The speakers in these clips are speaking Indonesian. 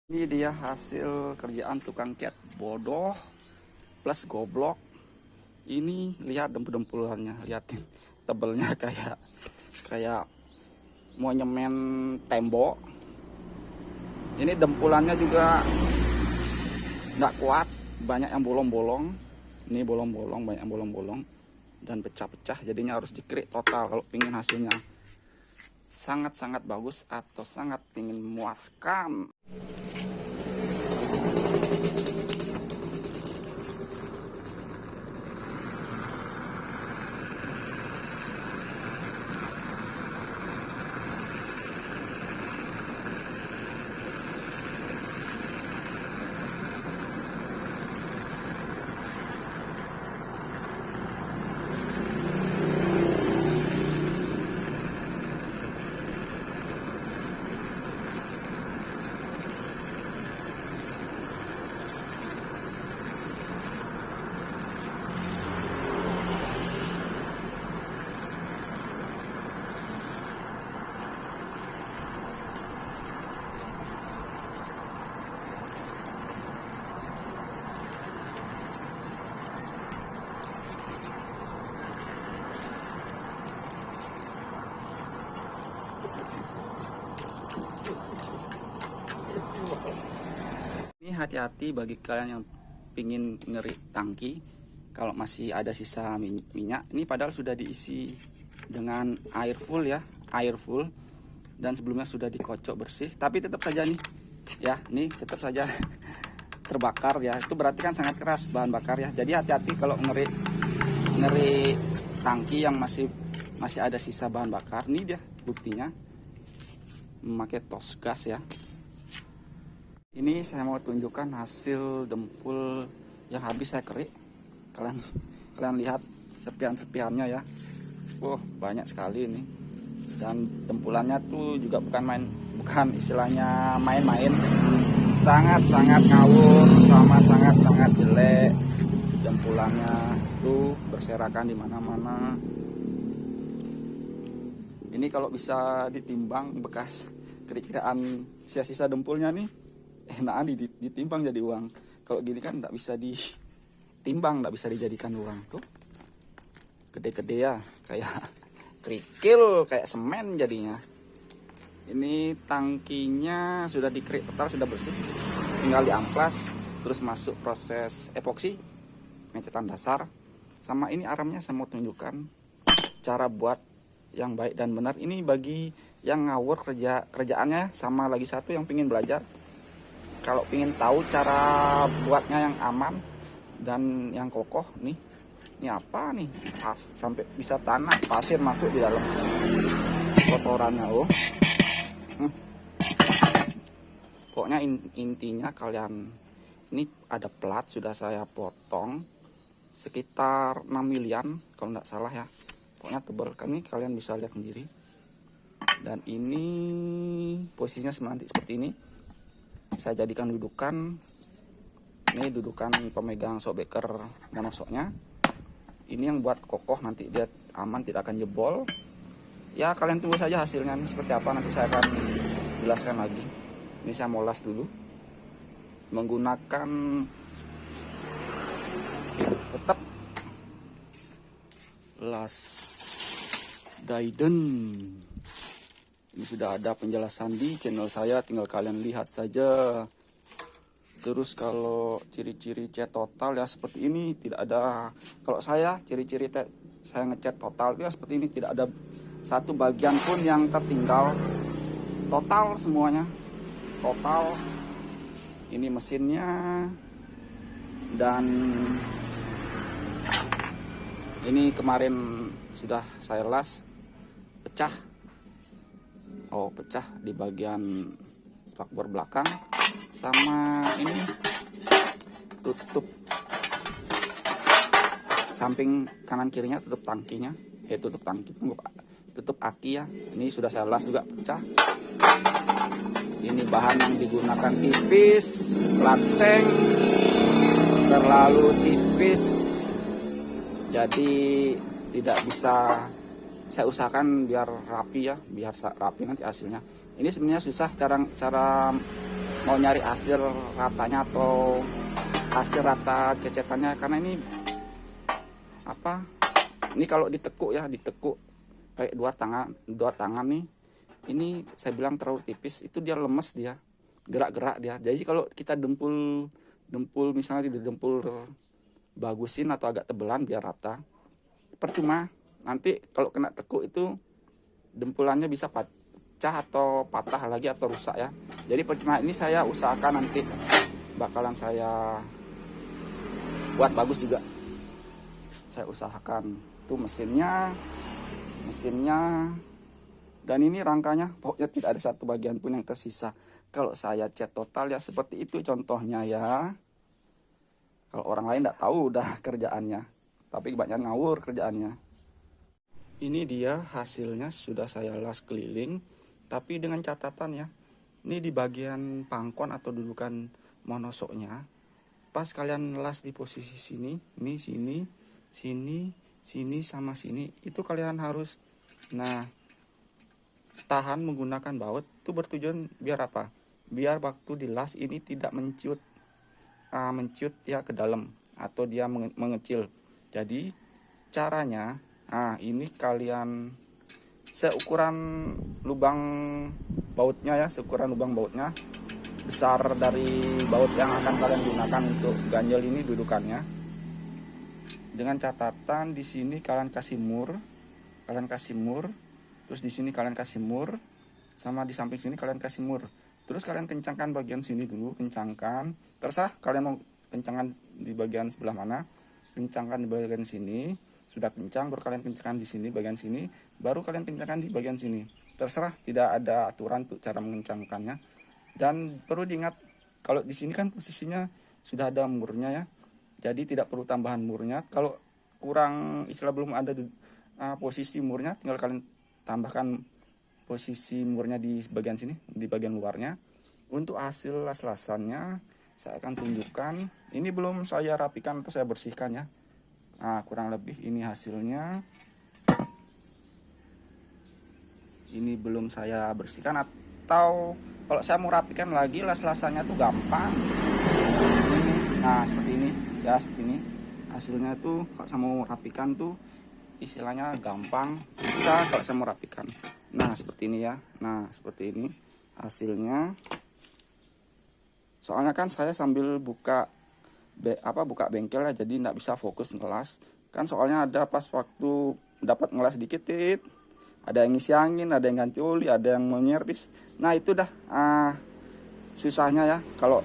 Ini dia hasil kerjaan tukang cat bodoh plus goblok. Ini lihat dempul-dempulannya, liatin tebelnya kayak mau nyemen tembok. Ini dempulannya juga nggak kuat, banyak yang bolong-bolong. Ini bolong-bolong, banyak yang bolong-bolong dan pecah-pecah. Jadinya harus dikerik total kalau pingin hasilnya sangat-sangat bagus atau sangat pingin memuaskan. Ini hati-hati bagi kalian yang pingin ngeri tangki. Kalau masih ada sisa minyak, ini padahal sudah diisi dengan air full ya, air full. Dan sebelumnya sudah dikocok bersih, tapi tetap saja nih, ya, nih tetap saja terbakar ya. Itu berarti kan sangat keras bahan bakar ya. Jadi hati-hati kalau ngeri tangki yang masih ada sisa bahan bakar. Ini dia buktinya, memakai tos gas ya. Ini saya mau tunjukkan hasil dempul yang habis saya kerik. Kalian lihat serpihan-serpihannya ya. Banyak sekali ini. Dan dempulannya tuh juga bukan istilahnya main-main. Sangat-sangat ngawur sama sangat-sangat jelek. Dempulannya tuh berserakan di mana-mana. Ini kalau bisa ditimbang bekas kira-kiraan sisa-sisa dempulnya nih, enakan ditimbang jadi uang. Kalau gini kan nggak bisa ditimbang, nggak bisa dijadikan uang. Tuh gede-gede ya, kayak kerikil, kayak semen jadinya. Ini tangkinya sudah dikerik total, sudah bersih, tinggal diamplas, terus masuk proses epoksi, pengecetan dasar. Sama ini aramnya saya mau tunjukkan cara buat yang baik dan benar. Ini bagi yang ngawur kerjaannya, sama lagi satu yang pingin belajar. Kalau ingin tahu cara buatnya yang aman dan yang kokoh nih, ini apa nih? Sampai bisa tanah pasir masuk di dalam kotorannya Pokoknya intinya kalian, ini ada plat sudah saya potong sekitar 6 milian kalau nggak salah ya. Pokoknya tebal kan, ini kalian bisa lihat sendiri. Dan ini posisinya seperti ini. Saya jadikan dudukan, ini dudukan pemegang shockbreaker nanosoknya. Ini yang buat kokoh, nanti dia aman, tidak akan jebol ya. Kalian tunggu saja hasilnya ini seperti apa, nanti saya akan jelaskan lagi. Ini saya mau las dulu menggunakan tetap las Dryden. Ini sudah ada penjelasan di channel saya, tinggal kalian lihat saja. Terus kalau ciri-ciri cat total ya seperti ini, tidak ada. Kalau saya ciri-ciri saya ngecat total ya seperti ini, tidak ada satu bagian pun yang tertinggal. Total semuanya, total. Ini mesinnya dan ini kemarin sudah saya las, pecah. Pecah di bagian spakbor belakang, sama ini tutup samping kanan kirinya, tutup tangkinya, tutup aki ya. Ini sudah saya las juga pecah. Ini bahan yang digunakan tipis, plat seng terlalu tipis, jadi tidak bisa. Saya usahakan biar rapi ya, biar rapi nanti hasilnya. Ini sebenarnya susah cara mau nyari hasil ratanya atau hasil rata cecetannya, karena ini apa, ini kalau ditekuk ya, ditekuk kayak dua tangan nih, ini saya bilang terlalu tipis, itu dia lemes, dia gerak-gerak dia. Jadi kalau kita dempul misalnya di dempul bagusin atau agak tebelan biar rata, percuma nanti kalau kena tekuk itu dempulannya bisa pecah atau patah lagi atau rusak ya. Jadi percuma. Ini saya usahakan nanti bakalan saya buat bagus juga, saya usahakan. Tuh mesinnya, dan ini rangkanya, pokoknya tidak ada satu bagian pun yang tersisa. Kalau saya cat total ya seperti itu contohnya ya. Kalau orang lain tidak tahu udah kerjaannya, tapi kebanyakan ngawur kerjaannya. Ini dia hasilnya, sudah saya las keliling, tapi dengan catatan ya, ini di bagian pangkon atau dudukan monosoknya, pas kalian las di posisi sini, ini sini sama sini, itu kalian harus tahan menggunakan baut. Itu bertujuan biar apa? Biar waktu dilas ini tidak mencut ya ke dalam atau dia mengecil. Jadi caranya, ini kalian seukuran lubang bautnya ya, seukuran lubang bautnya besar dari baut yang akan kalian gunakan untuk ganjel ini dudukannya. Dengan catatan di sini kalian kasih mur, terus di sini kalian kasih mur, sama di samping sini kalian kasih mur. Terus kalian kencangkan bagian sini dulu, kencangkan. Terserah kalian mau kencangkan di bagian sebelah mana. Kencangkan di bagian sini, sudah kencang baru kalian kencangkan di sini bagian sini, baru kalian kencangkan di bagian sini. Terserah, tidak ada aturan untuk cara mengencangkannya. Dan perlu diingat, kalau di sini kan posisinya sudah ada murnya ya. Jadi tidak perlu tambahan murnya. Kalau kurang, istilah belum ada posisi murnya, tinggal kalian tambahkan posisi murnya di bagian sini, di bagian luarnya. Untuk hasil las-lasannya saya akan tunjukkan. Ini belum saya rapikan atau saya bersihkan ya. Kurang lebih ini hasilnya. Ini belum saya bersihkan, atau kalau saya mau rapikan lagi las-lasannya tuh gampang. Seperti ini ya, seperti ini hasilnya tuh. Kalau saya mau rapikan tuh istilahnya gampang, bisa kalau saya mau rapikan. Seperti ini ya. Seperti ini hasilnya. Soalnya kan saya sambil buka bengkel ya, jadi nggak bisa fokus ngelas. Kan soalnya ada pas waktu dapat ngelas dikit, ada yang ngisi angin, ada yang ganti oli, ada yang mau nyervis. Itu dah susahnya ya. Kalau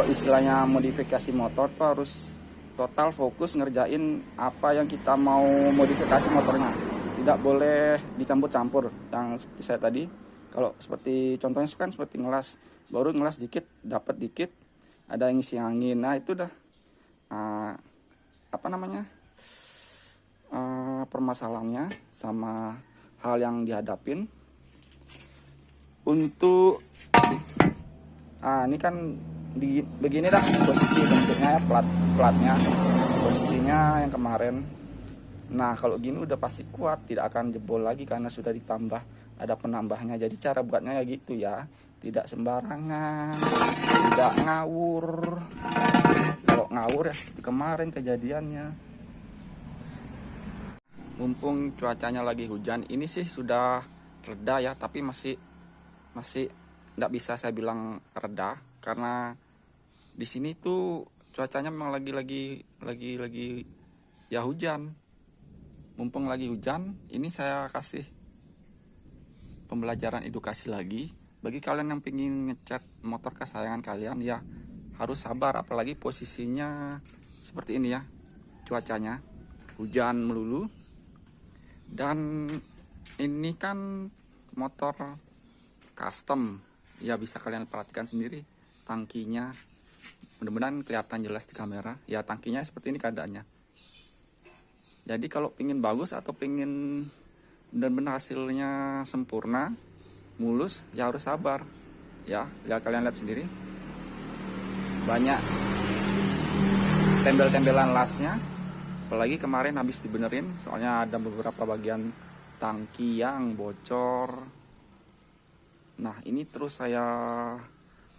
istilahnya modifikasi motor tuh harus total fokus ngerjain apa yang kita mau modifikasi motornya. Tidak boleh dicampur-campur. Yang seperti saya tadi, kalau seperti contohnya kan seperti ngelas, baru ngelas dikit, dapat dikit, ada yang ngisi angin. Itu dah permasalahannya sama hal yang dihadapin. Untuk ini kan begini dah posisi bentuknya ya, platnya posisinya yang kemarin. Kalau gini udah pasti kuat, tidak akan jebol lagi karena sudah ditambah, ada penambahnya. Jadi cara buatnya ya gitu ya, tidak sembarangan, tidak ngawur. Kalau ngawur ya seperti kemarin kejadiannya. Mumpung cuacanya lagi hujan, ini sih sudah reda ya, tapi masih tidak bisa saya bilang reda karena di sini tuh cuacanya memang lagi ya hujan. Mumpung lagi hujan, ini saya kasih pembelajaran edukasi lagi bagi kalian yang pengen ngecat motor kesayangan kalian ya, harus sabar, apalagi posisinya seperti ini ya, cuacanya hujan melulu. Dan ini kan motor custom ya, bisa kalian perhatikan sendiri tangkinya, mudah-mudahan kelihatan jelas di kamera ya. Tangkinya seperti ini keadaannya. Jadi kalau pingin bagus atau pingin benar-benar hasilnya sempurna, mulus, ya harus sabar ya. Kalian lihat sendiri, banyak tembel-tembelan lasnya, apalagi kemarin habis dibenerin, soalnya ada beberapa bagian tangki yang bocor. Nah, ini terus saya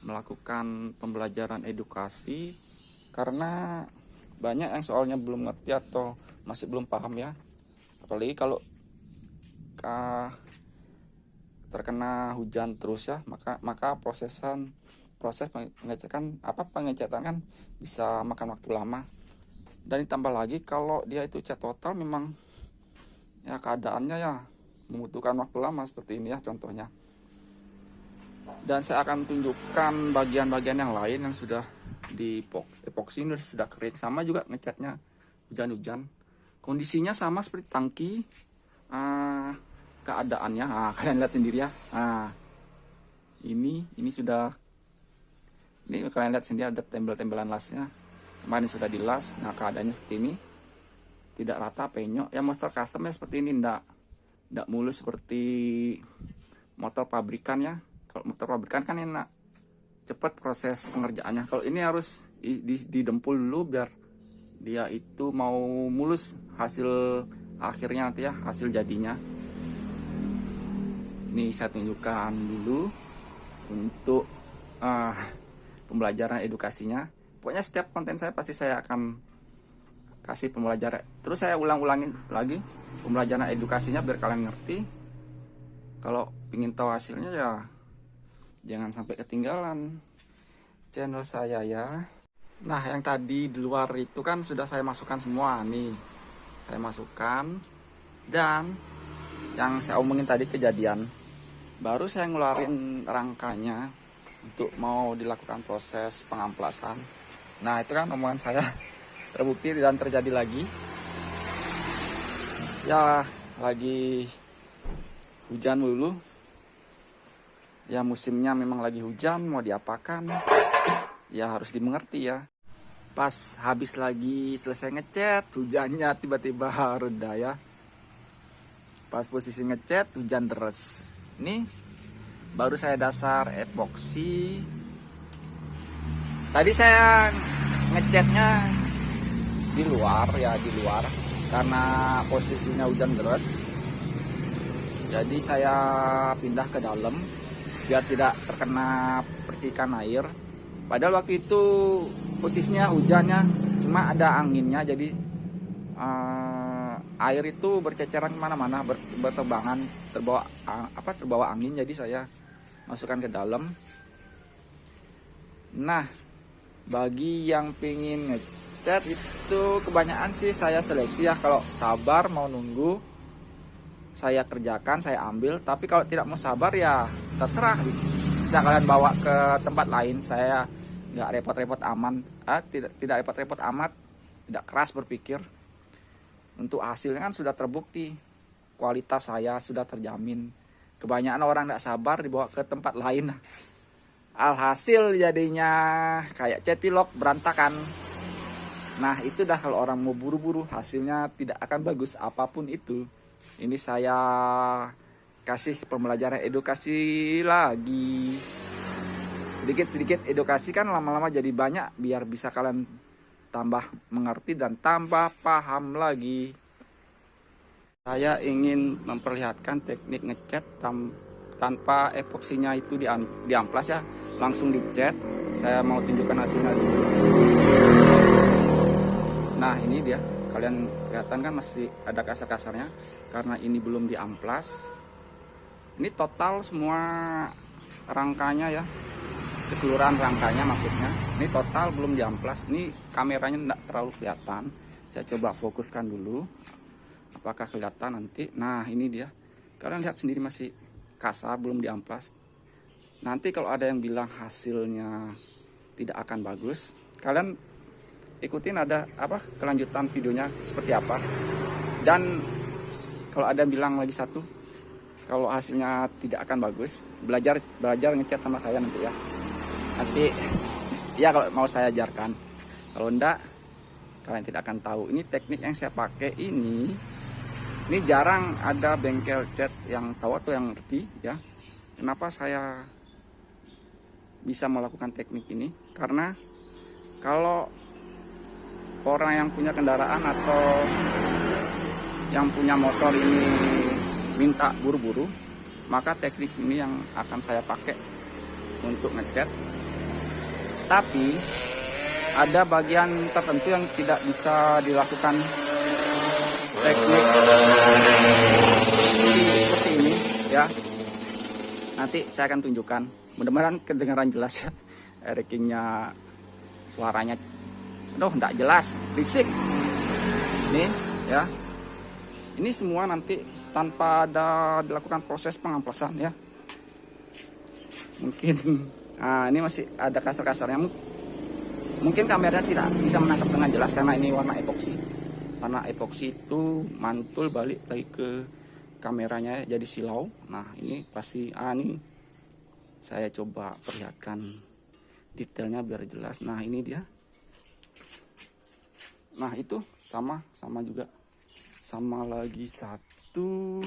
melakukan pembelajaran edukasi karena banyak yang soalnya belum ngerti atau masih belum paham ya. Apalagi kalau terkena hujan terus ya, maka proses pengecatan kan bisa makan waktu lama. Dan ditambah lagi kalau dia itu cat total, memang ya keadaannya ya membutuhkan waktu lama seperti ini ya contohnya. Dan saya akan tunjukkan bagian-bagian yang lain yang sudah di epoksi ini sudah kering, sama juga ngecatnya hujan-hujan. Kondisinya sama seperti tangki. Keadaannya kalian lihat sendiri ya. Ini sudah, ini kalian lihat sendiri ada tembel-tembelan lasnya, kemarin sudah dilas. Nah, keadaannya seperti ini, tidak rata, penyok ya. Motor customnya seperti ini, ndak mulus seperti motor pabrikan ya. Kalau motor pabrikan kan enak, cepat proses pengerjaannya. Kalau ini harus didempul dulu biar dia itu mau mulus hasil akhirnya nanti ya, hasil jadinya. Ini saya tunjukkan dulu untuk pembelajaran edukasinya. Pokoknya setiap konten saya pasti saya akan kasih pembelajaran. Terus saya ulang-ulangin lagi pembelajaran edukasinya biar kalian ngerti. Kalau ingin tahu hasilnya ya jangan sampai ketinggalan channel saya ya. Nah, yang tadi di luar itu kan sudah saya masukkan semua nih. Saya masukkan, dan yang saya omongin tadi kejadian, baru saya ngeluarin rangkanya untuk mau dilakukan proses pengamplasan. Nah, itu kan omongan saya terbukti dan terjadi lagi. Ya, lagi hujan dulu. Ya, musimnya memang lagi hujan, mau diapakan? Ya harus dimengerti ya. Pas habis lagi selesai ngecat, hujannya tiba-tiba reda ya. Pas posisi ngecat, hujan deras. Ini baru saya dasar epoksi. Tadi saya ngecatnya di luar ya, di luar karena posisinya hujan deras. Jadi saya pindah ke dalam biar tidak terkena percikan air. Padahal waktu itu posisinya hujannya, cuma ada anginnya, jadi air itu berceceran kemana-mana, berterbangan, terbawa angin. Jadi saya masukkan ke dalam. Nah, bagi yang pingin ngecat itu kebanyakan sih saya seleksi ya. Kalau sabar mau nunggu, saya kerjakan, saya ambil. Tapi kalau tidak mau sabar ya terserah, bisa kalian bawa ke tempat lain. Saya nggak repot-repot tidak repot-repot amat, tidak keras berpikir. Untuk hasilnya kan sudah terbukti, kualitas saya sudah terjamin. Kebanyakan orang tidak sabar dibawa ke tempat lain, alhasil jadinya kayak cat pilok berantakan. Nah, itu dah kalau orang mau buru-buru, hasilnya tidak akan bagus apapun itu. Ini saya kasih pembelajaran edukasi lagi. Sedikit-sedikit edukasi kan lama-lama jadi banyak, biar bisa kalian tambah mengerti dan tambah paham lagi. Saya ingin memperlihatkan teknik ngecat tanpa epoksinya itu diamplas ya, langsung dicat. Saya mau tunjukkan hasilnya dulu. Nah, ini dia, kalian kelihatan kan masih ada kasar-kasarnya karena ini belum diamplas. Ini total semua rangkanya ya, keseluruhan rangkanya maksudnya. Ini total belum diamplas. Ini kameranya tidak terlalu kelihatan. Saya coba fokuskan dulu, apakah kelihatan nanti. Nah, ini dia, kalian lihat sendiri masih kasar, belum diamplas. Nanti kalau ada yang bilang hasilnya tidak akan bagus, kalian ikutin ada kelanjutan videonya seperti apa. Dan kalau ada yang bilang lagi satu, kalau hasilnya tidak akan bagus, belajar ngecat sama saya nanti ya. Nanti ya kalau mau saya ajarkan. Kalau enggak, kalian tidak akan tahu. Ini teknik yang saya pakai ini jarang ada bengkel cat yang tahu atau yang ngerti ya. Kenapa saya bisa melakukan teknik ini? Karena kalau orang yang punya kendaraan atau yang punya motor ini minta buru-buru, maka teknik ini yang akan saya pakai untuk ngecat. Tapi ada bagian tertentu yang tidak bisa dilakukan teknik seperti ini ya. Nanti saya akan tunjukkan. Mudah-mudahan kedengaran jelas ya. Rekingnya suaranya enggak jelas, berisik. Nih ya. Ini semua nanti tanpa ada dilakukan proses pengamplasan ya. Mungkin ini masih ada kasar-kasarnya. Mungkin kamera tidak bisa menangkap dengan jelas karena ini warna epoksi. Warna epoksi itu mantul balik lagi ke kameranya jadi silau. Nah ini pasti ini saya coba perlihatkan detailnya biar jelas. Nah ini dia. Nah itu sama juga, sama lagi satu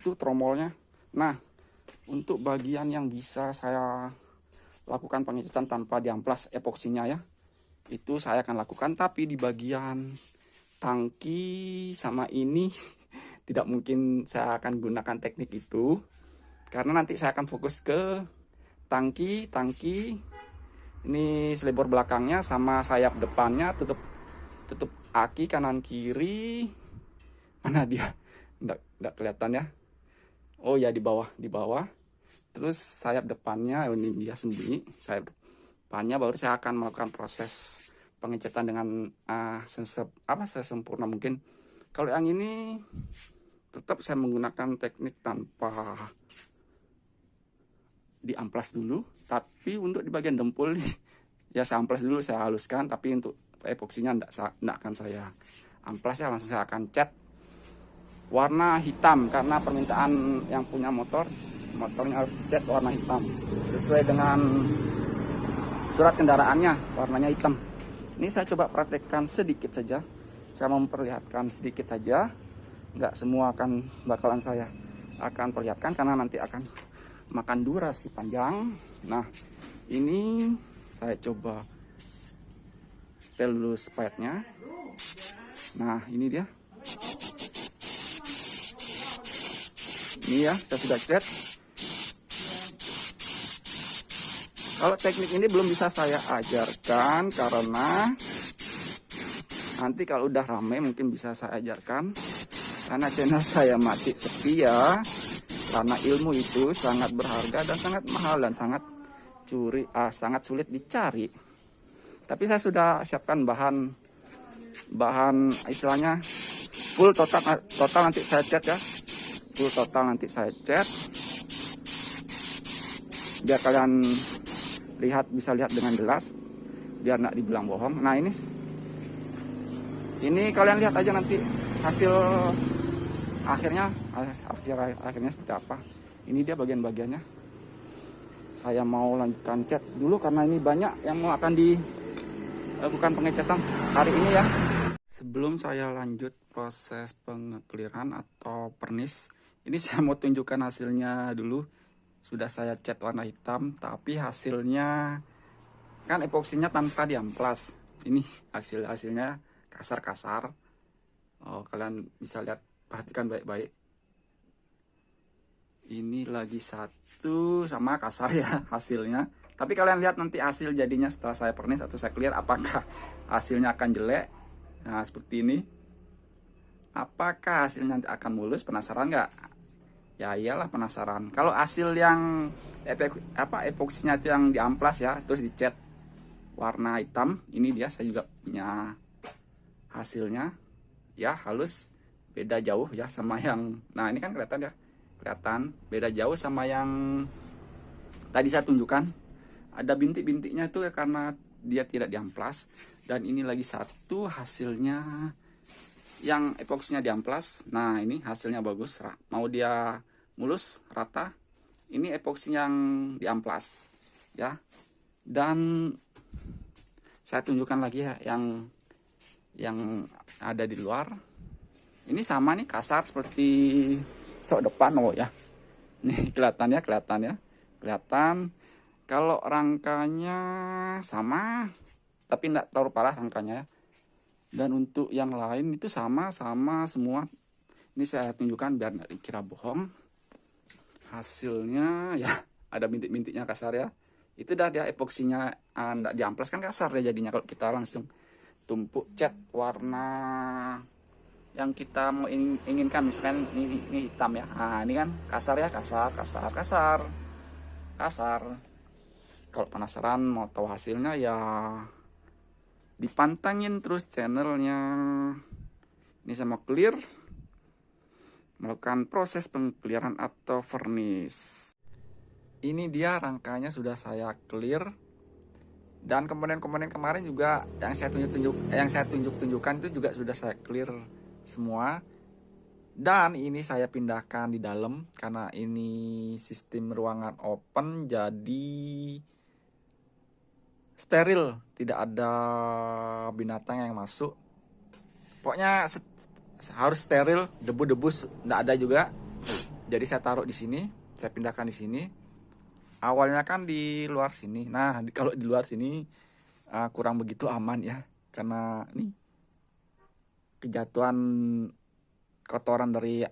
itu tromolnya. Nah untuk bagian yang bisa saya lakukan pengecatan tanpa diamplas epoksinya ya, itu saya akan lakukan. Tapi di bagian tangki sama ini tidak mungkin saya akan gunakan teknik itu, karena nanti saya akan fokus ke tangki ini selebor belakangnya sama sayap depannya, tutup aki kanan kiri. Mana dia? Nggak kelihatan ya. Oh ya, di bawah. Terus sayap depannya ini dia sembunyi. Sayap depannya baru saya akan melakukan proses pengecatan dengan sesempurna mungkin. Kalau yang ini tetap saya menggunakan teknik tanpa diamplas dulu. Tapi untuk di bagian dempul ya saya amplas dulu, saya haluskan. Tapi untuk epoksinya enggak akan saya amplas ya, langsung saya akan cat warna hitam karena permintaan yang punya motornya harus cat warna hitam sesuai dengan surat kendaraannya, warnanya hitam. Ini saya coba praktekkan sedikit saja, saya memperlihatkan sedikit saja, nggak semua bakalan saya akan perlihatkan karena nanti akan makan durasi panjang. Nah ini saya coba setel dulu spatnya. Nah ini dia. Ini ya, saya sudah cat. Kalau teknik ini belum bisa saya ajarkan karena nanti kalau udah rame mungkin bisa saya ajarkan. Karena channel saya masih sepi ya. Karena ilmu itu sangat berharga dan sangat mahal dan sangat sulit dicari. Tapi saya sudah siapkan bahan istilahnya full total nanti saya cat ya. Full total nanti saya cat biar kalian bisa lihat dengan jelas, biar nggak dibilang bohong. Nah ini kalian lihat aja nanti hasil akhirnya seperti apa. Ini dia bagian-bagiannya. Saya mau lanjutkan cat dulu karena ini banyak yang mau akan dilakukan pengecatan hari ini ya. Sebelum saya lanjut proses pengekliran atau pernis, ini saya mau tunjukkan hasilnya dulu. Sudah saya cat warna hitam, tapi hasilnya kan epoksinya tanpa diamplas. Ini hasilnya kasar-kasar. Oh, kalian bisa lihat, perhatikan baik-baik. Ini lagi satu sama kasar ya hasilnya. Tapi kalian lihat nanti hasil jadinya setelah saya pernis atau saya clear, apakah hasilnya akan jelek. Nah seperti ini. Apakah hasilnya akan mulus? Penasaran nggak? Ya iyalah penasaran. Kalau hasil yang epoksinya itu yang diamplas ya, terus dicat warna hitam, ini dia saya juga punya hasilnya ya, halus, beda jauh ya sama yang, nah ini kan kelihatan ya, beda jauh sama yang tadi saya tunjukkan. Ada bintik-bintiknya itu ya karena dia tidak diamplas. Dan ini lagi satu hasilnya yang epoksinya diamplas. Nah ini hasilnya bagus, mau dia mulus rata, ini epoksi yang diamplas ya. Dan saya tunjukkan lagi ya yang ada di luar. Ini sama nih, kasar seperti sok depan. Oh ya, nih kelihatan. Kalau rangkanya sama tapi enggak terlalu parah rangkanya ya. Dan untuk yang lain itu sama semua. Ini saya tunjukkan biar nggak dikira bohong. hasilnya ya ada bintik-bintiknya kasar ya. Itu dah dia epoksinya nggak diamplas kan kasar ya jadinya kalau kita langsung tumpuk cat warna yang kita mau inginkan. Misalkan ini hitam ya, nah ini kan kasar ya, kasar. Kalau penasaran mau tahu hasilnya ya dipantengin terus channelnya. Ini sama clear, melakukan proses pengclearan atau varnish. Ini dia rangkanya sudah saya clear, dan komponen-komponen kemarin juga yang saya tunjukkan itu juga sudah saya clear semua. Dan ini saya pindahkan di dalam karena ini sistem ruangan open, jadi steril, tidak ada binatang yang masuk. Pokoknya harus steril, debu-debu tidak ada juga. Jadi saya taruh di sini, saya pindahkan di sini. Awalnya kan di luar sini. Nah, kalau di luar sini kurang begitu aman ya, karena nih kejatuhan kotoran dari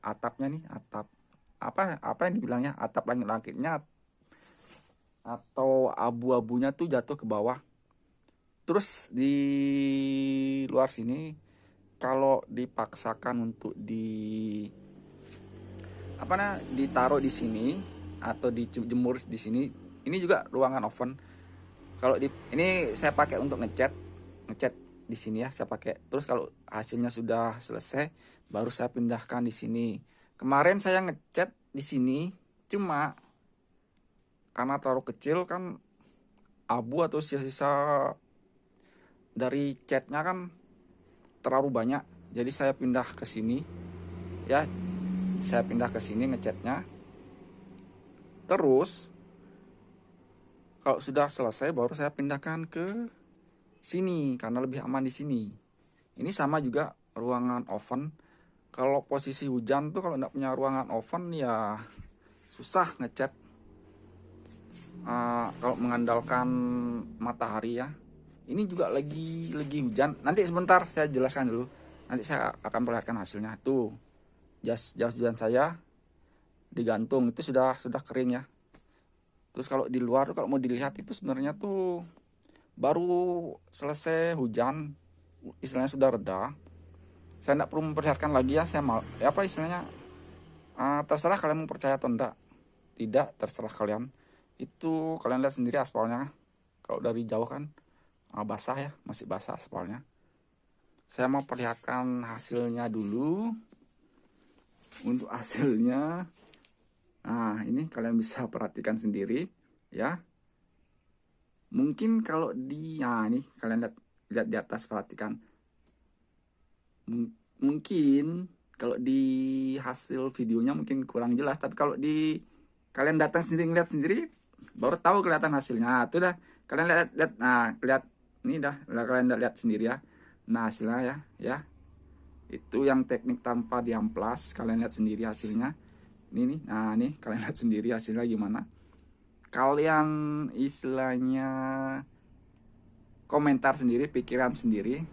atapnya nih, atap apa yang dibilangnya, atap langit-langitnya atau abu-abunya tuh jatuh ke bawah. Terus di luar sini kalau dipaksakan untuk ditaruh di sini atau dijemur di sini, ini juga ruangan oven. Kalau ini saya pakai untuk ngecat di sini ya, saya pakai. Terus kalau hasilnya sudah selesai, baru saya pindahkan di sini. Kemarin saya ngecat di sini, cuma karena terlalu kecil kan, abu atau sisa-sisa dari catnya kan terlalu banyak. Jadi saya pindah ke sini ya, saya pindah ke sini ngecatnya. Terus kalau sudah selesai baru saya pindahkan ke sini karena lebih aman di sini. Ini sama juga ruangan oven. Kalau posisi hujan tuh, kalau nggak punya ruangan oven ya susah ngecat. Kalau mengandalkan matahari ya. Ini juga lagi hujan. Nanti sebentar saya jelaskan dulu. Nanti saya akan perlihatkan hasilnya. Tuh jas hujan saya digantung itu sudah kering ya. Terus kalau di luar tuh, kalau mau dilihat itu sebenarnya tuh baru selesai hujan, istilahnya sudah reda. Saya tidak perlu memperlihatkan lagi ya. Saya mau ya apa istilahnya, terserah kalian mau percaya atau enggak. Tidak, terserah kalian. Itu kalian lihat sendiri aspalnya. Kalau dari jauh kan basah ya, masih basah aspalnya. Saya mau perlihatkan hasilnya dulu. Untuk hasilnya, nah ini kalian bisa perhatikan sendiri ya. Mungkin kalau ini kalian lihat di atas, perhatikan. Mungkin kalau di hasil videonya mungkin kurang jelas, tapi kalau kalian datang sendiri, ngeliat sendiri, baru tahu kelihatan hasilnya. Itu dah kalian lihat, nah lihat ini kalian lihat sendiri ya. Nah hasilnya ya, itu yang teknik tanpa diamplas, kalian lihat sendiri hasilnya. Ini nih, nah nih kalian lihat sendiri hasilnya gimana. Kalian istilahnya komentar sendiri, pikiran sendiri.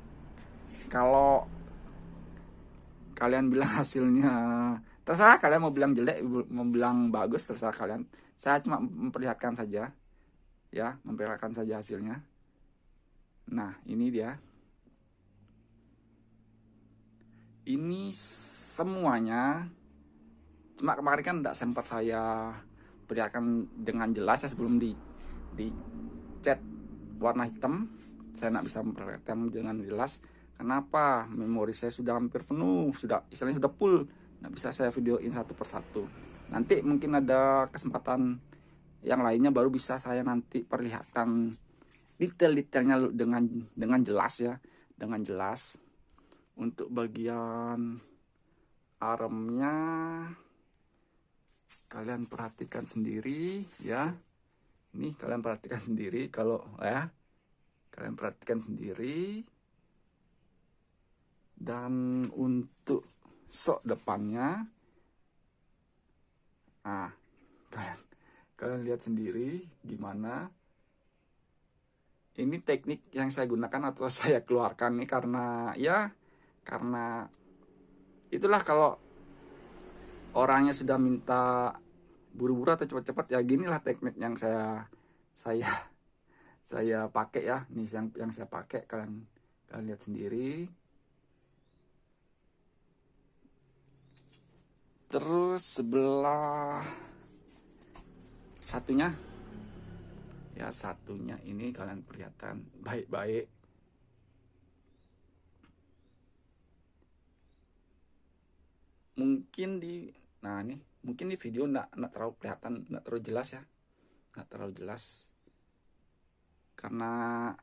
Kalau kalian bilang hasilnya, terserah kalian mau bilang jelek, mau bilang bagus, terserah kalian. Saya cuma memperlihatkan saja ya, memperlihatkan saja hasilnya. Nah ini dia, ini semuanya. Cuma kemarin kan tidak sempat saya perlihatkan dengan jelas ya, sebelum di cat warna hitam. Saya tidak bisa memperlihatkan dengan jelas. Kenapa? Memori saya sudah hampir penuh, istilahnya sudah full. Nggak bisa saya videoin satu persatu. Nanti mungkin ada kesempatan yang lainnya, baru bisa saya nanti perlihatkan detail-detailnya dengan jelas ya, dengan jelas. Untuk bagian aremnya kalian perhatikan sendiri ya. Ini kalian perhatikan sendiri, kalau ya kalian perhatikan sendiri. Dan untuk sok depannya, nah kalian lihat sendiri gimana. Ini teknik yang saya gunakan atau saya keluarkan nih, karena itulah, kalau orangnya sudah minta buru-buru atau cepat-cepat, ya ginilah teknik yang saya saya pakai ya. Nih yang saya pakai, kalian lihat sendiri. Terus sebelah satunya, ya satunya ini kalian perlihatkan baik-baik. Mungkin mungkin di video nggak terlalu kelihatan, nggak terlalu jelas ya, nggak terlalu jelas karena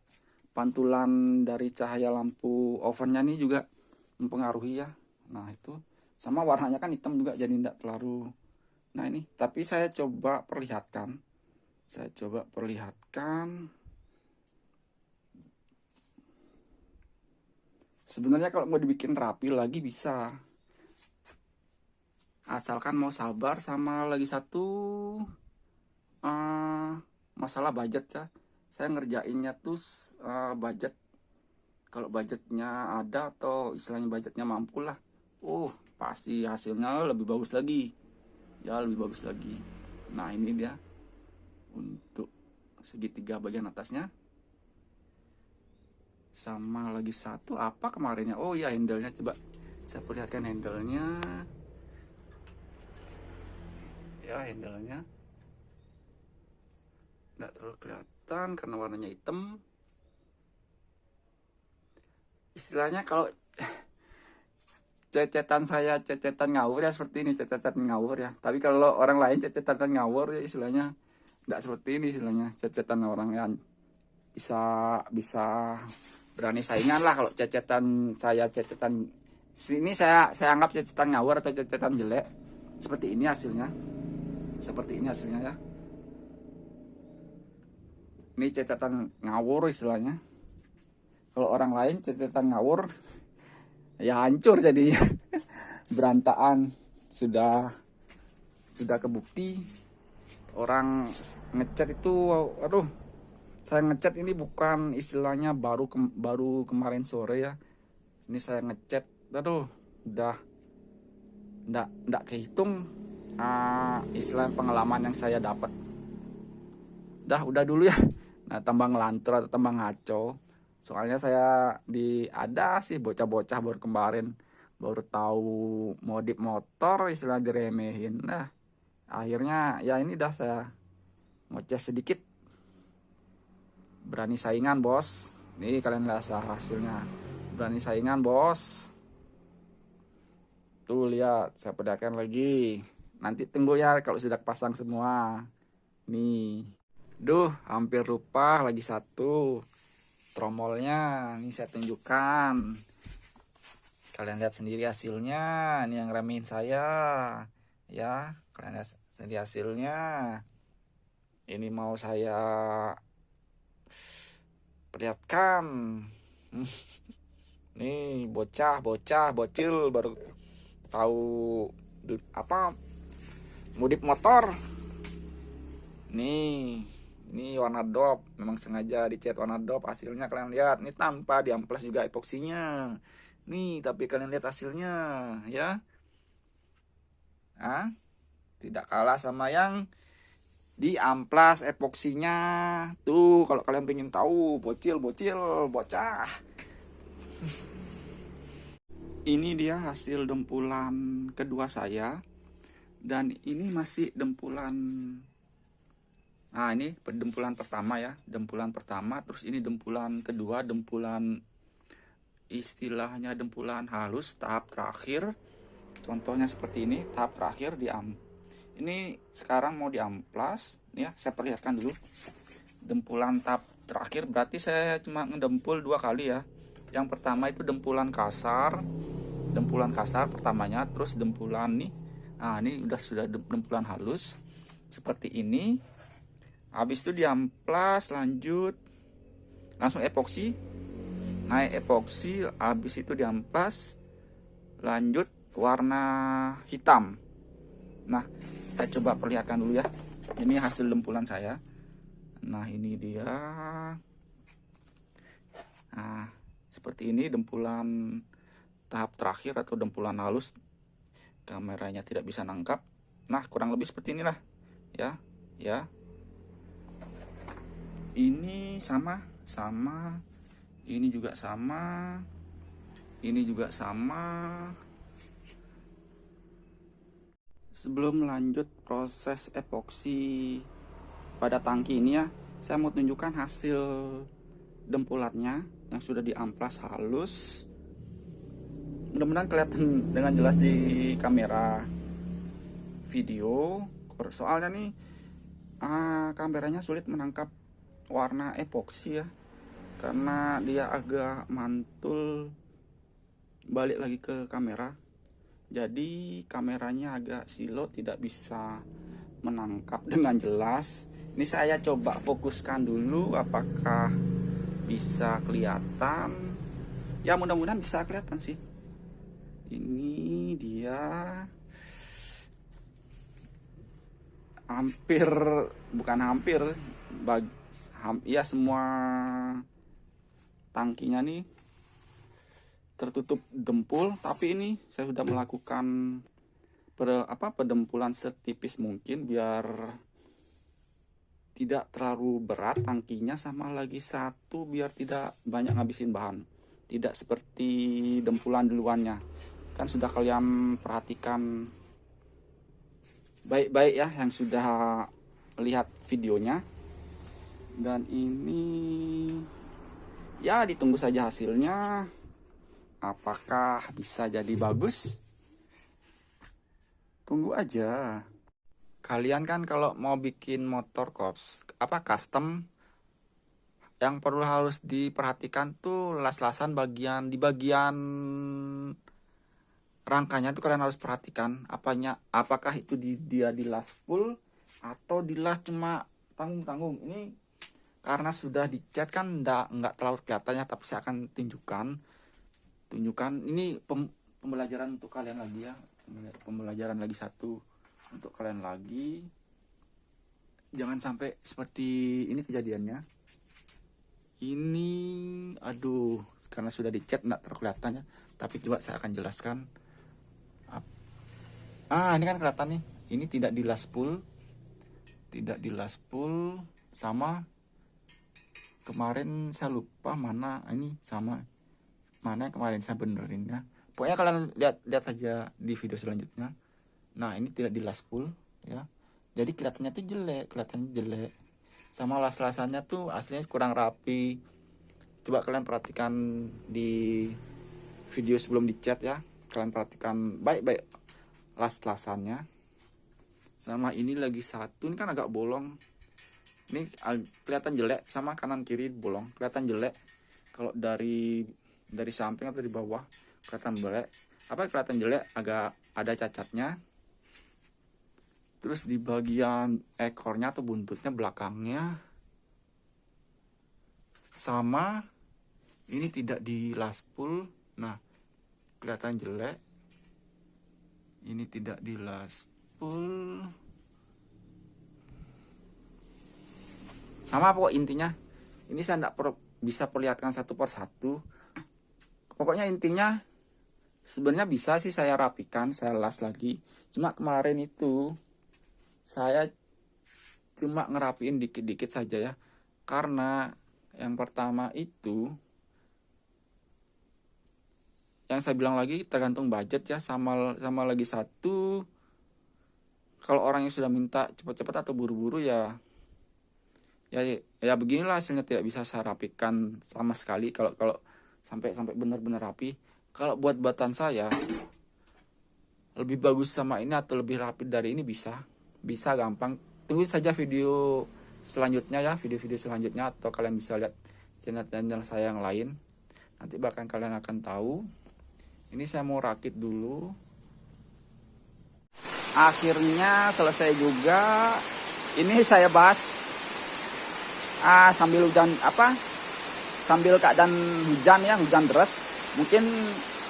pantulan dari cahaya lampu ovennya ini juga mempengaruhi ya. Nah itu sama warnanya kan hitam juga, jadi tidak terlalu. Nah ini, tapi saya coba perlihatkan. Sebenarnya kalau mau dibikin rapi lagi bisa, asalkan mau sabar. Sama lagi satu masalah budget ya. Saya ngerjainnya tuh budget. Kalau budgetnya ada atau istilahnya budgetnya mampu lah, pasti hasilnya lebih bagus lagi ya, lebih bagus lagi. Nah ini dia untuk segitiga bagian atasnya. Sama lagi satu apa kemarinnya, oh ya handle-nya, coba saya perlihatkan handle-nya ya. Handle-nya nggak terlalu kelihatan karena warnanya hitam. Istilahnya kalau cecetan saya cecetan ngawur ya, seperti ini cecetan ngawur ya. Tapi kalau orang lain cecetan ngawur ya istilahnya nggak seperti ini. Istilahnya cecetan orang yang bisa berani saingan lah. Kalau cecetan saya, cecetan sini saya anggap cecetan ngawur atau cecetan jelek. Seperti ini hasilnya, ya. Ini cecetan ngawur istilahnya. Kalau orang lain cecetan ngawur ya hancur jadinya. Berantakan. Sudah kebukti orang ngecat itu, aduh, saya ngecat ini bukan istilahnya baru kemarin sore ya. Ini saya ngecat, aduh, udah ndak kehitung istilah pengalaman yang saya dapat. Udah dulu ya. Nah, tambah ngelantur atau tambah ngaco. Soalnya saya ada sih bocah-bocah baru kemarin baru tahu modif motor, istilah diremehin. Nah, akhirnya ya ini dah saya ngoceh sedikit. Berani saingan, bos. Nih kalian lihat hasilnya. Berani saingan, bos. Tuh lihat, saya pedahkan lagi. Nanti tunggu ya kalau sudah pasang semua. Nih. Duh, hampir lupa lagi satu. Tromolnya ini saya tunjukkan. Kalian lihat sendiri hasilnya. Ini yang remehin saya. Ya, kalian lihat sendiri hasilnya. Ini mau saya perlihatkan. Nih, bocil baru tahu apa modif motor. Nih, ini warna dop, memang sengaja dicat warna dop. Hasilnya kalian lihat, ini tanpa diamplas juga epoksinya. Nih, tapi kalian lihat hasilnya ya. Tidak kalah sama yang diamplas epoksinya. Tuh, kalau kalian pengen tahu, bocah. Ini dia hasil dempulan kedua saya. Dan ini masih dempulan. Nah, ini dempulan pertama ya, terus ini dempulan kedua, istilahnya dempulan halus tahap terakhir. Contohnya seperti ini, tahap terakhir ini sekarang mau diamplas ya. Saya perlihatkan dulu. Dempulan tahap terakhir berarti saya cuma ngedempul 2 kali ya. Yang pertama itu dempulan kasar pertamanya, terus dempulan nih. Nah, ini sudah dempulan halus seperti ini. Habis itu diamplas, lanjut langsung epoksi, naik epoksi, habis itu diamplas, lanjut warna hitam. Nah, saya coba perlihatkan dulu ya. Ini hasil dempulan saya. Nah, ini dia. Nah, seperti ini dempulan tahap terakhir atau dempulan halus kameranya tidak bisa nangkap. Nah, kurang lebih seperti inilah ya. Ini sama, ini juga sama, ini juga sama. Sebelum lanjut proses epoksi pada tangki ini ya, saya mau tunjukkan hasil dempulannya yang sudah diamplas halus. Mudah-mudahan kelihatan dengan jelas di kamera video. Soalnya nih kameranya sulit menangkap warna epoksi ya, karena dia agak mantul balik lagi ke kamera. Jadi kameranya agak silo, tidak bisa menangkap dengan jelas. Ini saya coba fokuskan dulu apakah bisa kelihatan. Ya, mudah-mudahan bisa kelihatan sih. Ini dia hampir, bukan hampir, ya semua tangkinya nih tertutup dempul. Tapi ini saya sudah melakukan pedempulan setipis mungkin biar tidak terlalu berat tangkinya, sama lagi satu biar tidak banyak ngabisin bahan, tidak seperti dempulan duluannya. Kan sudah kalian perhatikan baik-baik ya yang sudah lihat videonya. Dan ini ya ditunggu saja hasilnya, apakah bisa jadi bagus. Tunggu aja. Kalian kan kalau mau bikin motor custom, yang perlu harus diperhatikan tuh las-lasan di bagian rangkanya tuh kalian harus perhatikan apakah itu dia dilas full atau dilas cuma tanggung-tanggung. Ini karena sudah dicat kan nggak terlalu kelihatannya, tapi saya akan tunjukkan ini pembelajaran untuk kalian lagi ya, pembelajaran lagi satu untuk kalian lagi. Jangan sampai seperti ini kejadiannya. Ini aduh, karena sudah dicat nggak terlalu kelihatannya, tapi coba saya akan jelaskan. Ini kan kelihatan nih, ini tidak dilas full, sama kemarin saya lupa mana ini, sama mana yang kemarin saya benerin ya. Pokoknya kalian lihat aja di video selanjutnya. Nah, ini tidak dilas full ya, jadi kelihatannya tuh jelek, sama las-lasannya tuh aslinya kurang rapi. Coba kalian perhatikan di video sebelum dicat ya, kalian perhatikan baik-baik las-lasannya. Sama ini lagi satu, ini kan agak bolong, ini kelihatan jelek, sama kanan kiri bolong, kelihatan jelek. Kalau dari samping atau di bawah kelihatan jelek, agak ada cacatnya. Terus di bagian ekornya atau buntutnya belakangnya sama, ini tidak dilas full. Nah, kelihatan jelek. Ini tidak dilas full. Sama pokok intinya. Ini saya tidak bisa perlihatkan satu persatu. Pokoknya intinya sebenarnya bisa sih saya rapikan, saya las lagi. Cuma kemarin itu saya cuma ngerapiin dikit-dikit saja ya. Karena yang pertama itu, yang saya bilang lagi tergantung budget ya, sama lagi satu, kalau orang yang sudah minta cepat-cepat atau buru-buru ya beginilah hasilnya, tidak bisa saya rapikan sama sekali kalau sampai benar-benar rapi. Kalau buatan saya lebih bagus sama ini atau lebih rapi dari ini bisa gampang. Tunggu saja video selanjutnya ya, video-video selanjutnya, atau kalian bisa lihat channel saya yang lain, nanti bahkan kalian akan tahu. Ini saya mau rakit dulu. Akhirnya selesai juga. Ini saya bahas sambil sambil keadaan hujan ya, hujan deras. Mungkin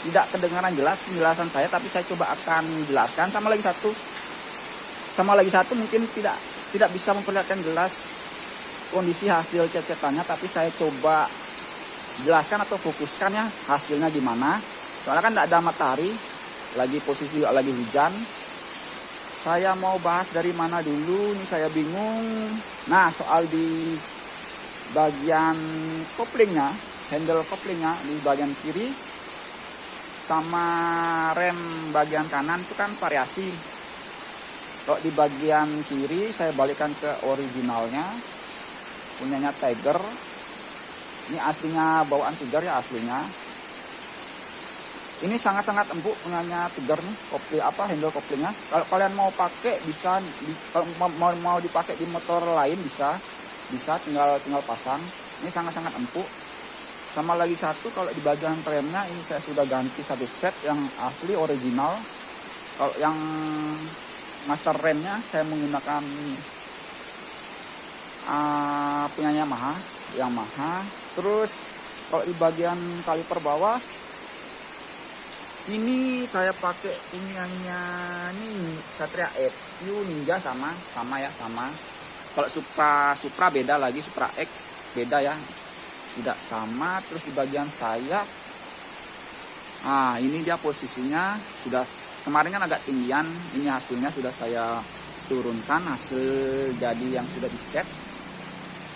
tidak kedengaran jelas penjelasan saya, tapi saya coba akan jelaskan. Sama lagi satu mungkin tidak bisa memperlihatkan jelas kondisi hasil cecetannya, tapi saya coba jelaskan atau fokuskan ya hasilnya gimana. Soalnya kan tidak ada matahari, lagi posisi lagi hujan. Saya mau bahas dari mana dulu nih, saya bingung. Nah, soal di bagian koplingnya, handle koplingnya di bagian kiri sama rem bagian kanan itu kan variasi. Kalau di bagian kiri saya balikkan ke originalnya, punyanya Tiger. Ini aslinya bawaan Tiger ya aslinya. Ini sangat-sangat empuk punyanya Tiger nih, handle koplingnya. Kalau kalian mau pakai bisa, kalau mau dipakai di motor lain bisa tinggal pasang. Ini sangat-sangat empuk. Sama lagi satu, kalau di bagian remnya ini saya sudah ganti satu set yang asli original. Kalau yang master remnya saya menggunakan punya Yamaha. Terus kalau di bagian kaliper bawah ini saya pakai punyanya nih Satria FU Ninja sama. Kalau Supra beda lagi, Supra X beda ya, tidak sama. Terus di bagian sayap, ini dia posisinya sudah, kemarin kan agak tinggian, ini hasilnya sudah saya turunkan, hasil jadi yang sudah dicat.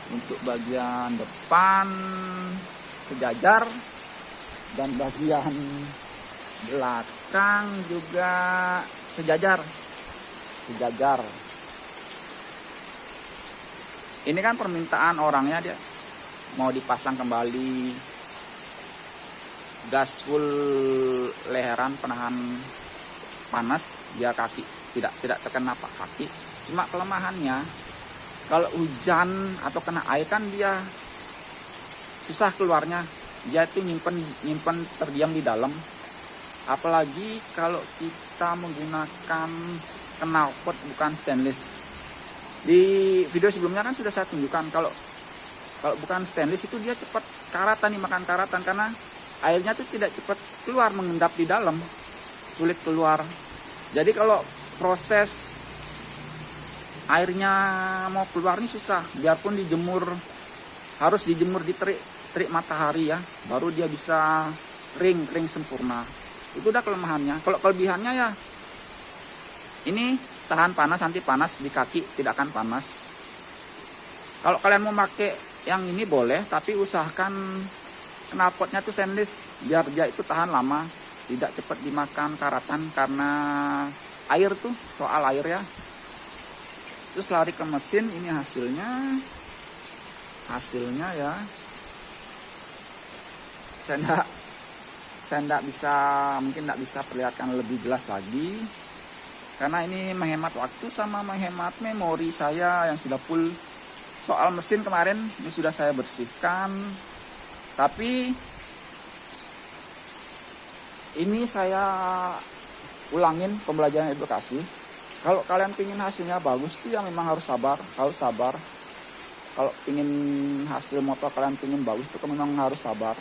Untuk bagian depan sejajar dan bagian belakang juga sejajar. Ini kan permintaan orangnya, dia mau dipasang kembali gas full leheran penahan panas biar kaki tidak terkena kaki. Cuma kelemahannya kalau hujan atau kena air kan dia susah keluarnya, dia itu nyimpen terdiam di dalam. Apalagi kalau kita menggunakan knalpot bukan stainless. Di video sebelumnya kan sudah saya tunjukkan kalau bukan stainless itu dia cepat karatan, dimakan karatan karena airnya tuh tidak cepat keluar, mengendap di dalam, sulit keluar. Jadi kalau proses airnya mau keluar ini susah, biarpun dijemur, harus dijemur di terik matahari ya, baru dia bisa kering sempurna. Itu udah kelemahannya. Kalau kelebihannya ya ini tahan panas, anti panas di kaki, tidak akan panas. Kalau kalian mau pakai yang ini boleh, tapi usahakan knalpotnya tuh stainless biar dia itu tahan lama, tidak cepat dimakan karatan karena air tuh, soal air ya. Terus lari ke mesin, ini hasilnya ya. Saya mungkin tidak bisa perlihatkan lebih jelas lagi karena ini menghemat waktu sama menghemat memori saya yang sudah full. Soal mesin kemarin ini sudah saya bersihkan, tapi ini saya ulangin pembelajaran edukasi. Kalau kalian pingin hasilnya bagus tuh yang memang harus sabar. Kalau pingin hasil motor kalian pingin bagus tuh memang harus sabar.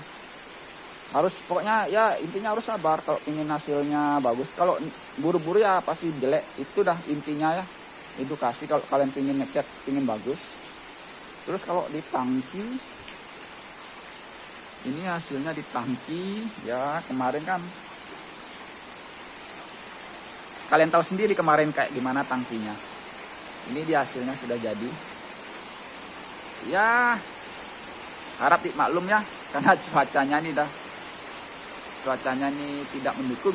Pokoknya ya intinya harus sabar kalau pingin hasilnya bagus. Kalau buru-buru ya pasti jelek. Itu dah intinya ya, edukasi kalau kalian pingin ngecat, pingin bagus. Terus kalau di tangki, ini hasilnya di tangki ya. Kemarin kan kalian tahu sendiri kemarin kayak gimana tangkinya. Ini di hasilnya sudah jadi ya, harap dimaklum ya karena cuacanya nih tidak mendukung.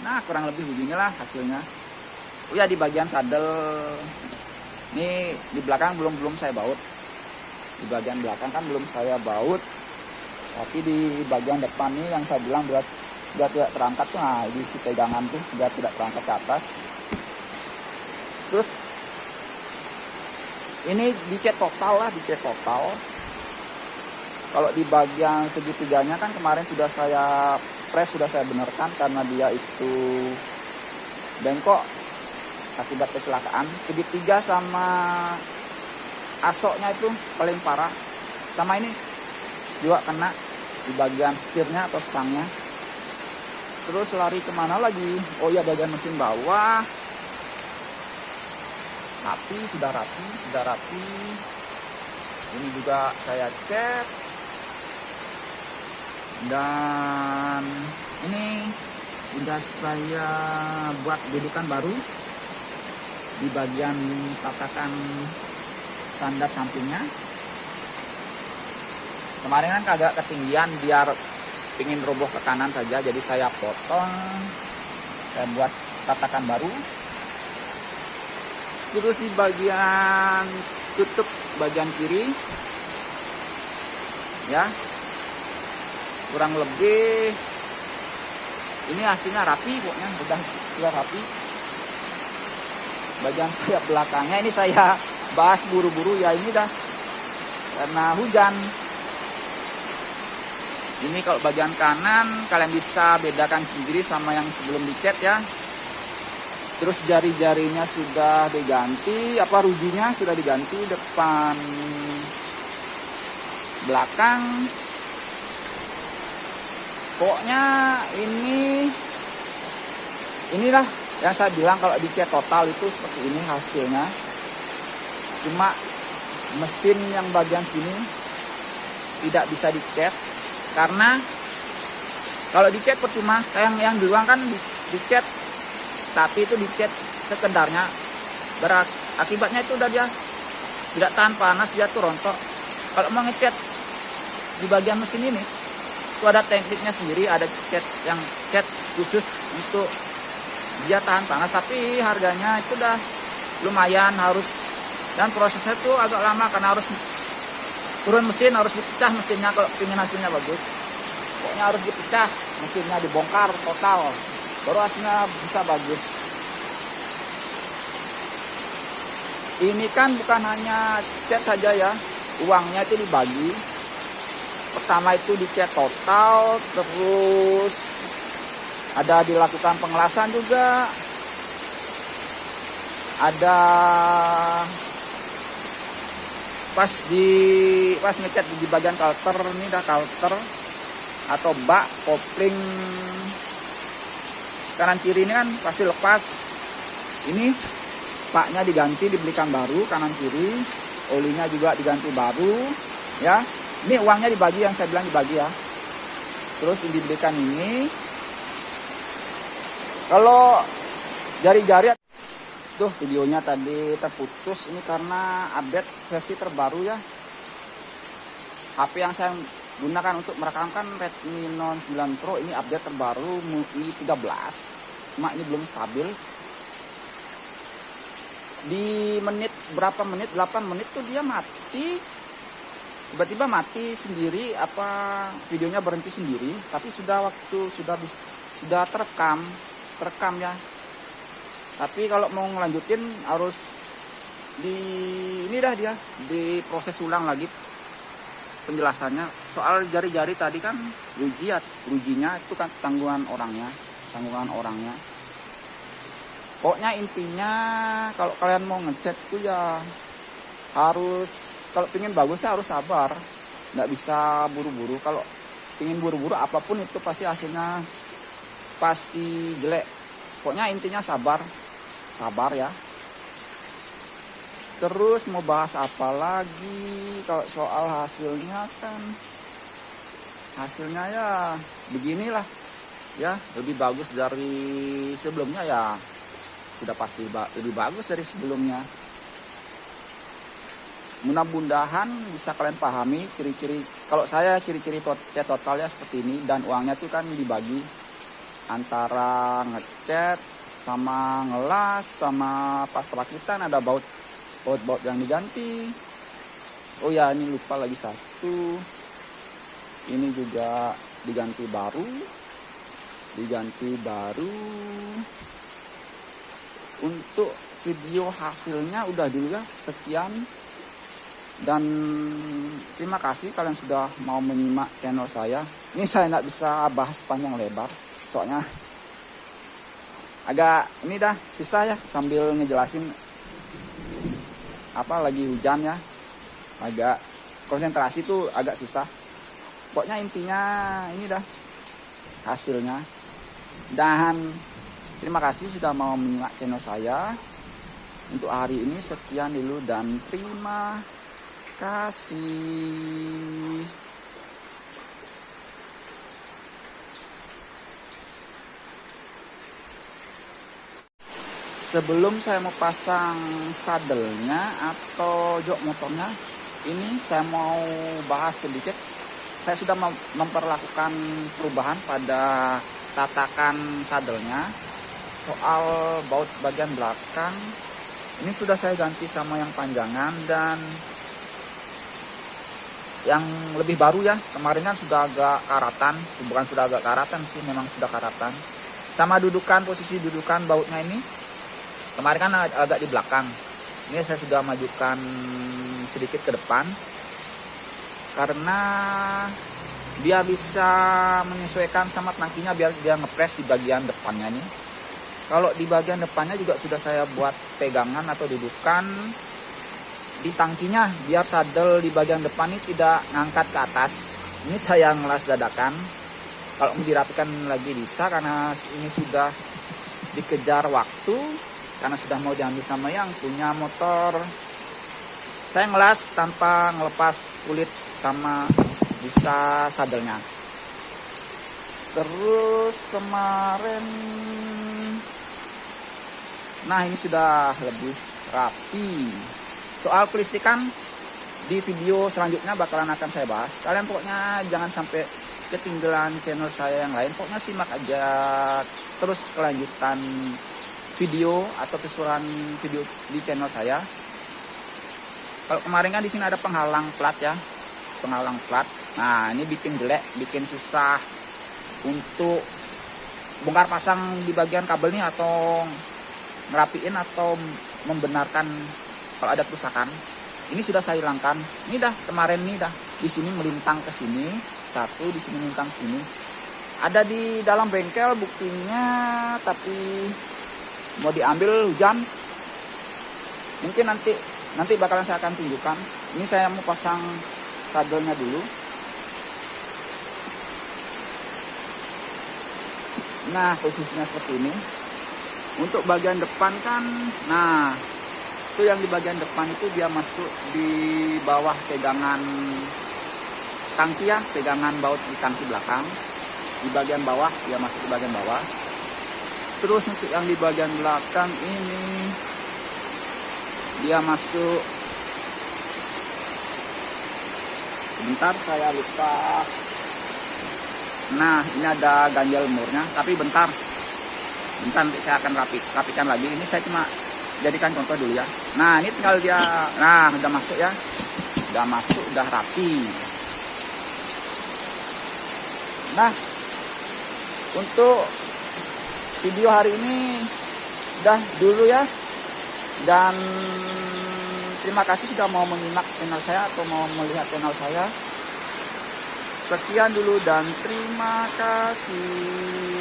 Nah, kurang lebih beginilah hasilnya. Oh ya, di bagian sadel ini di belakang belum saya baut. Di bagian belakang kan belum saya baut. Tapi di bagian depan nih yang saya bilang biar tidak terangkat tuh, nah di si pegangan tuh biar tidak terangkat ke atas. Terus ini dicat total. Kalau di bagian segitiganya kan kemarin sudah saya press, sudah saya benarkan karena dia itu bengkok akibat kecelakaan. Segitiga sama asoknya itu paling parah. Sama ini juga kena di bagian setirnya atau stangnya. Terus lari kemana lagi? Oh ya, bagian mesin bawah. Sudah rapi. Ini juga saya cek. Dan ini Sudah saya buat dudukan baru di bagian tatakan standar sampingnya. Kemarin kan agak ketinggian, biar pingin roboh ke kanan saja, jadi saya potong, saya buat tatakan baru. Terus di bagian tutup bagian kiri ya, kurang lebih ini hasilnya rapi, pokoknya sudah rapi. Bagian sayap belakangnya ini saya bahas buru-buru ya, ini dah karena hujan. Ini kalau bagian kanan kalian bisa bedakan kiri sama yang sebelum dicat ya. Terus jari-jarinya sudah diganti, rujinya sudah diganti, depan belakang. Pokoknya inilah yang saya bilang, kalau dicat total itu seperti ini hasilnya. Cuma mesin yang bagian sini tidak bisa dicat, karena kalau dicat percuma. Yang di luar kan dicat, tapi itu dicat sekedarnya, akibatnya itu udah dia tidak tahan panas, dia tuh rontok. Kalau mau ngecat di bagian mesin ini, itu ada tekniknya sendiri, ada cat khusus untuk dia tahan panas, tapi harganya itu udah lumayan, dan prosesnya tuh agak lama karena harus turun mesin, harus dipecah mesinnya kalau ingin hasilnya bagus. Pokoknya harus dipecah mesinnya, dibongkar total, baru hasilnya bisa bagus. Ini kan bukan hanya cat saja ya, uangnya itu dibagi. Pertama itu dicat total, terus ada dilakukan pengelasan juga, ada pas ngecat di bagian kalter, ini dah kalter atau bak kopling kanan kiri ini kan pasti lepas. Ini baknya diganti, dibelikan baru kanan kiri, olinya juga diganti baru ya. Ini uangnya dibagi, yang saya bilang dibagi ya. Terus dibelikan ini. Kalau jari-jari tuh videonya tadi terputus, ini karena update versi terbaru ya. HP yang saya gunakan untuk merekamkan Redmi Note 9 Pro ini update terbaru MUI 13. Cuma ini belum stabil. Di berapa menit, 8 menit tuh dia mati. Tiba-tiba mati sendiri, videonya berhenti sendiri, tapi sudah terekam ya. Tapi kalau mau ngelanjutin harus diproses ulang lagi penjelasannya. Soal jari-jari tadi kan rujinya itu kan tanggungan orangnya. Pokoknya intinya kalau kalian mau ngecat tuh ya harus, kalau pengen bagusnya harus sabar, nggak bisa buru-buru. Kalau pengen buru-buru apapun itu pasti hasilnya pasti jelek. Pokoknya intinya sabar ya. Terus mau bahas apa lagi? Kalau soal hasilnya kan, hasilnya ya beginilah ya, lebih bagus dari sebelumnya ya, sudah pasti lebih bagus dari sebelumnya. Mudah-mudahan bisa kalian pahami ciri-ciri. Kalau saya ciri-ciri cat totalnya seperti ini, dan uangnya tuh kan dibagi antara ngecat sama ngelas sama pas perakitan, ada baut yang diganti. Oh ya, ini lupa lagi satu, ini juga diganti baru. Untuk video hasilnya udah dulu ya, sekian. Dan terima kasih kalian sudah mau menyimak channel saya. Ini saya nggak bisa bahas panjang lebar, soalnya agak susah ya sambil ngejelasin, lagi hujan ya, agak konsentrasi tuh agak susah. Pokoknya intinya ini hasilnya. Dan terima kasih sudah mau menyimak channel saya. Untuk hari ini sekian dulu dan terima kasih. Sebelum saya mau pasang sadelnya atau jok motornya, ini saya mau bahas sedikit. Saya sudah memperlakukan perubahan pada tatakan sadelnya. Soal baut bagian belakang, ini sudah saya ganti sama yang panjangan dan yang lebih baru ya. Kemarin kan sudah agak karatan, bukan sudah agak karatan sih, memang sudah karatan. Sama dudukan, posisi dudukan bautnya ini kemarin kan agak di belakang. Ini saya sudah majukan sedikit ke depan karena dia bisa menyesuaikan sama tangkinya biar dia ngepres di bagian depannya nih. Kalau di bagian depannya juga sudah saya buat pegangan atau dudukan di tangkinya biar sadel di bagian depan ini tidak ngangkat ke atas. Ini saya ngelas dadakan. Kalau mau dirapikan lagi bisa karena ini sudah dikejar waktu, karena sudah mau diambil sama yang punya motor. Saya ngelas tanpa ngelepas kulit sama busa sadelnya. Terus kemarin, nah ini sudah lebih rapi. Soal kelistrikan di video selanjutnya bakalan akan saya bahas. Kalian pokoknya jangan sampai ketinggalan channel saya yang lain. Pokoknya simak aja terus kelanjutan video atau keseluruhan video di channel saya. Kalau kemarin kan di sini ada penghalang plat ya, penghalang plat. Nah ini bikin jelek, bikin susah untuk bongkar pasang di bagian kabel nih atau ngerapiin atau membenarkan kalau ada kerusakan. Ini sudah saya hilangkan. Ini dah kemarin nih dah di sini melintang ke sini, satu di sini melintang ke sini. Ada di dalam bengkel buktinya, tapi mau diambil hujan. Mungkin nanti bakalan saya akan tunjukkan. Ini saya mau pasang sadelnya dulu. Nah posisinya seperti ini. Untuk bagian depan kan, nah itu yang di bagian depan itu dia masuk di bawah pegangan tangki ya, pegangan baut di tangki belakang. Di bagian bawah dia masuk di bagian bawah. Terus untuk yang di bagian belakang ini dia masuk, sebentar saya lupa. Nah ini ada ganjal murnya, tapi bentar nanti saya akan rapikan lagi. Ini saya cuma jadikan contoh dulu ya. Nah ini tinggal dia, nah udah masuk ya, udah masuk, udah rapi. Nah untuk video hari ini udah dulu ya, dan terima kasih sudah mau menyimak channel saya atau mau melihat channel saya. Sekian dulu dan terima kasih.